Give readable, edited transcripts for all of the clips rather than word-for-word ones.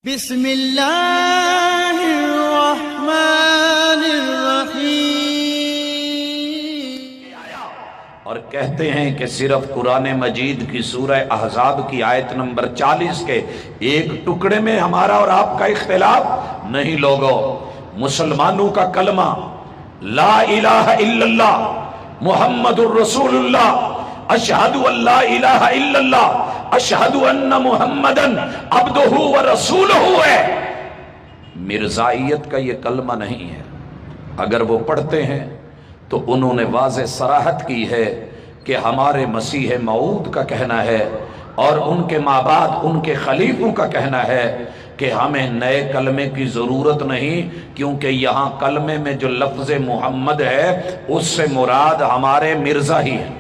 بسم اللہ الرحمن الرحیم۔ اور کہتے ہیں کہ صرف قرآن مجید کی سورہ احزاب کی آیت نمبر 40 کے ایک ٹکڑے میں ہمارا اور آپ کا اختلاف نہیں لوگو۔ مسلمانوں کا کلمہ لا الہ الا اللہ محمد الرسول اللہ، اشہد ان لا الہ الا اللہ، اشہد ان محمدن عبدہ و رسولہ ہے۔ مرزائیت کا یہ کلمہ نہیں ہے۔ اگر وہ پڑھتے ہیں تو انہوں نے واضح صراحت کی ہے کہ ہمارے مسیح موعود کا کہنا ہے اور ان کے مابعد ان کے خلیفوں کا کہنا ہے کہ ہمیں نئے کلمے کی ضرورت نہیں، کیونکہ یہاں کلمے میں جو لفظ محمد ہے اس سے مراد ہمارے مرزا ہی ہے۔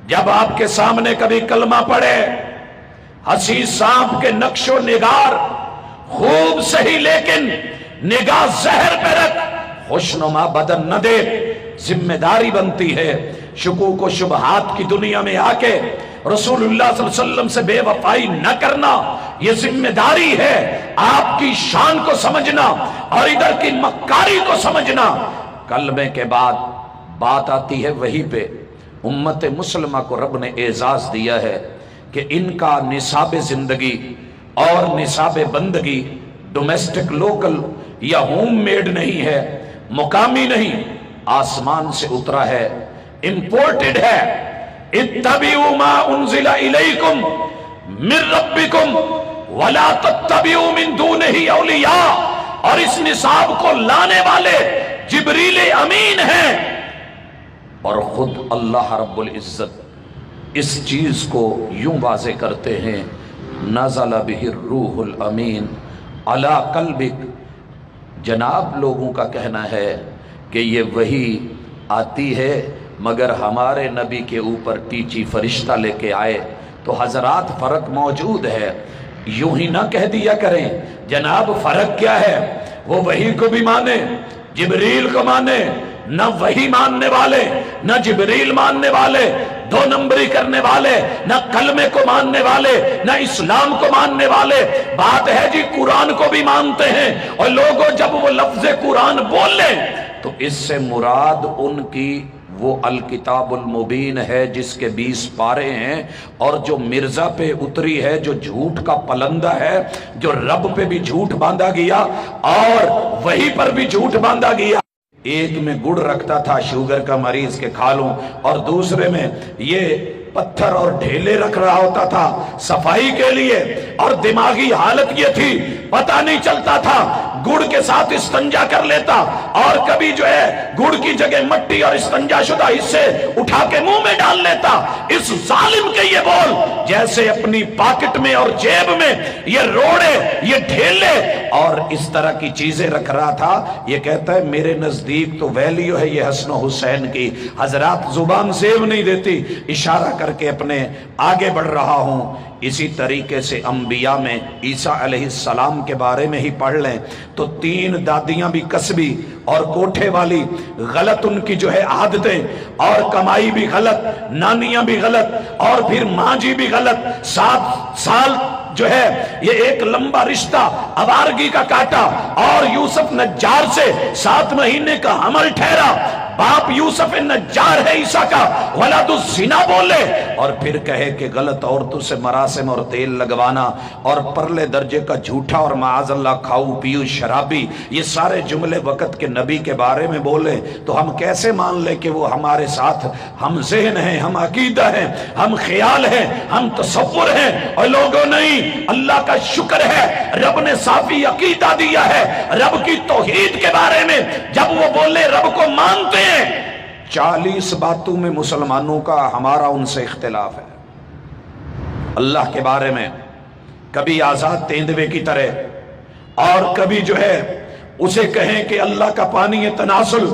جب آپ کے سامنے کبھی کلمہ پڑھے، ہنسی سانپ کے نقش و نگار خوب صحیح لیکن نگاہ زہر پہ رکھ، خوشنما بدن نہ دے، ذمہ داری بنتی ہے شکوک و شبہات کی دنیا میں آ کے رسول اللہ صلی اللہ علیہ وسلم سے بے وفائی نہ کرنا۔ یہ ذمہ داری ہے آپ کی شان کو سمجھنا اور ادھر کی مکاری کو سمجھنا۔ کلمے کے بعد بات آتی ہے وہی پہ۔ امت مسلمہ کو رب نے اعزاز دیا ہے کہ ان کا نصاب زندگی اور نصاب بندگی ڈومیسٹک لوکل یا ہوم میڈ نہیں ہے، مقامی نہیں، آسمان سے اترا ہے، امپورٹڈ ہے۔ اتبعوا ما انزل الیکم من ربکم ولا تتبعوا من دونہ اولیاء، اور اس نصاب کو لانے والے جبریل امین ہیں، اور خود اللہ رب العزت اس چیز کو یوں واضح کرتے ہیں نزل بہ الروح الامین علی قلبک۔ جناب لوگوں کا کہنا ہے کہ یہ وحی آتی ہے مگر ہمارے نبی کے اوپر ٹیچی فرشتہ لے کے آئے، تو حضرات فرق موجود ہے۔ یوں ہی نہ کہہ دیا کریں جناب فرق کیا ہے، وہ وحی کو بھی مانے، جبریل کو مانے، نہ وحی ماننے والے نہ جبریل ماننے والے، دو نمبری کرنے والے، نہ کلمے کو ماننے والے نہ اسلام کو ماننے والے۔ بات ہے جی قرآن کو بھی مانتے ہیں، اور لوگوں جب وہ لفظ قرآن بول لیں تو اس سے مراد ان کی وہ الکتاب المبین ہے جس کے 20 پارے ہیں، اور جو مرزا پہ اتری ہے، جو جھوٹ کا پلندہ ہے، جو رب پہ بھی جھوٹ باندھا گیا اور وحی پر بھی جھوٹ باندھا گیا۔ ایک میں گڑ رکھتا تھا شوگر کا مریض کے کھا لوں، اور دوسرے میں یہ پتھر اور ڈھیلے رکھ رہا ہوتا تھا صفائی کے لیے، اور دماغی حالت یہ تھی پتہ نہیں چلتا تھا، گڑ کے ساتھ استنجا کر لیتا، اور کبھی جو ہے گڑ کی جگہ مٹی اور استنجا شدہ حصے اٹھا کے منہ میں ڈال لیتا۔ اس ظالم کے یہ بول جیسے اپنی پاکٹ میں اور جیب میں یہ روڑے، یہ ڈھیلے اور اس طرح کی چیزیں رکھ رہا تھا۔ یہ کہتا ہے میرے نزدیک تو ویلیو ہے یہ حسن و حسین کی، حضرات زبان زیب نہیں دیتی، اشارہ کر کے اپنے آگے بڑھ رہا ہوں۔ اسی طریقے سے انبیاء میں عیسیٰ علیہ السلام کے بارے میں ہی پڑھ لیں تو 3 دادیاں بھی کسبی اور کوٹھے والی، غلط ان کی جو ہے عادتیں، اور کمائی بھی غلط، نانیاں بھی غلط، اور پھر ماں جی بھی غلط، 7 سال جو ہے یہ ایک لمبا رشتہ آوارگی کا کاٹا، اور یوسف نجار سے 7 مہینے کا حمل ٹھہرا۔ باپ یوسف نجار ہے عیسیٰ کا، ولد الزنا بولے، اور پھر کہے کہ غلط عورتوں سے مراسم اور تیل لگوانا، اور پرلے درجے کا جھوٹا اور معاذ اللہ کھاؤ پیو شرابی، یہ سارے جملے وقت کے نبی کے بارے میں بولے تو ہم کیسے مان لیں کہ وہ ہمارے ساتھ ہم ذہن ہیں، ہم عقیدہ ہیں، ہم خیال ہیں، ہم تصور ہیں، اور لوگوں نہیں۔ اللہ کا شکر ہے رب نے صافی عقیدہ دیا ہے رب کی توحید کے بارے میں، جب وہ بولے رب کو مانتے ہیں۔ 40 باتوں میں مسلمانوں کا ہمارا ان سے اختلاف ہے۔ اللہ کے بارے میں کبھی آزاد تیندوے کی طرح، اور کبھی جو ہے اسے کہیں کہ اللہ کا پانی ہے تناسل،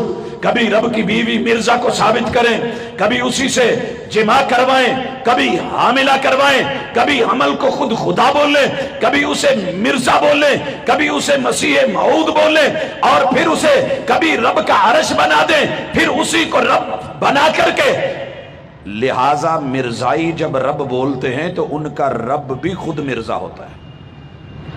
کبھی رب کی بیوی مرزا کو ثابت کریں، کبھی اسی سے جماع کروائیں، کبھی حاملہ کروائیں، کبھی حمل کو خود خدا بولیں، کبھی اسے مرزا بولیں، کبھی اسے مسیح موعود بولیں، اور پھر اسے کبھی رب کا عرش بنا دیں، پھر اسی کو رب بنا کر کے لہٰذا مرزائی جب رب بولتے ہیں تو ان کا رب بھی خود مرزا ہوتا ہے۔